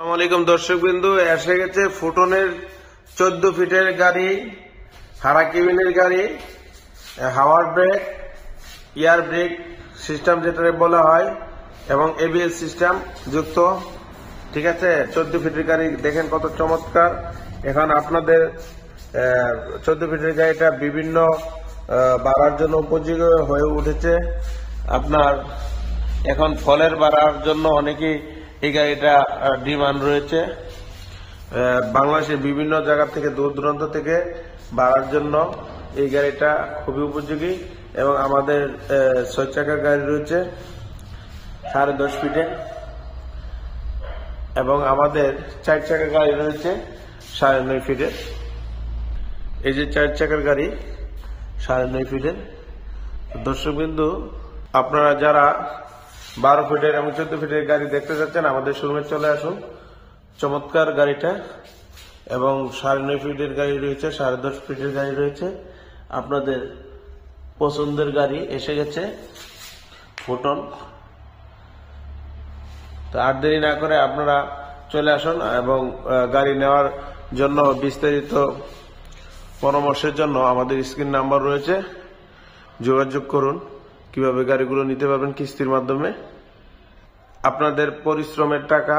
আসসালামু আলাইকুম দর্শক বিন্দু, এসে গেছে ফুটনের 14 ফিটের গাড়ি, হারা কেবিনের গাড়ি, হাওয়ার ব্রেক, এয়ার ব্রেক সিস্টেম যেটা বলা হয় এবং এবিএস সিস্টেম যুক্ত। ঠিক আছে, 14 ফিটের গাড়ি দেখেন কত চমৎকার। এখন আপনাদের 14 ফিটের গাড়িটা বিভিন্ন বাড়ার জন্য উপযোগী হয়ে উঠেছে। আপনার এখন ফলের বাড়ার জন্য অনেকেই এই গাড়িটা ডিমান্ড রয়েছে। বাংলাদেশের বিভিন্ন জায়গা থেকে দূর দূরান্ত থেকে বাড়ার জন্য এই গাড়িটা খুবই উপযোগী। এবং আমাদের 6 চাকার গাড়ি রয়েছে 10.5 ফিটে এবং আমাদের 4 চাকার গাড়ি রয়েছে 9.5 ফিটের। এই যে 4 চাকার গাড়ি 9.5 ফিটের। দর্শকবিন্দু, আপনারা যারা 12 ফিটের এবং 14 ফিটের গাড়ি দেখতে চাচ্ছেন আমাদের শোরুমে চলে আসুন। চমৎকার গাড়িটা এবং 9.5 ফিটের গাড়ি রয়েছে, 10.5 ফিটের গাড়ি রয়েছে। আপনাদের পছন্দের গাড়ি এসে গেছে ফুটন। তো আর দেরি না করে আপনারা চলে আসুন এবং গাড়ি নেওয়ার জন্য বিস্তারিত পরামর্শের জন্য আমাদের স্ক্রিন নাম্বার রয়েছে, যোগাযোগ করুন। কিভাবে গাড়িগুলো নিতে পারবেন কিস্তির মাধ্যমে। আপনাদের পরিশ্রমের টাকা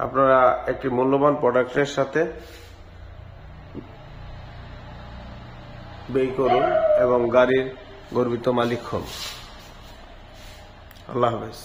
আপনারা একটি মূল্যবান প্রোডাক্টের সাথে ব্যয় করুন এবং গাড়ির গর্বিত মালিক হন। আল্লাহ হাফেজ।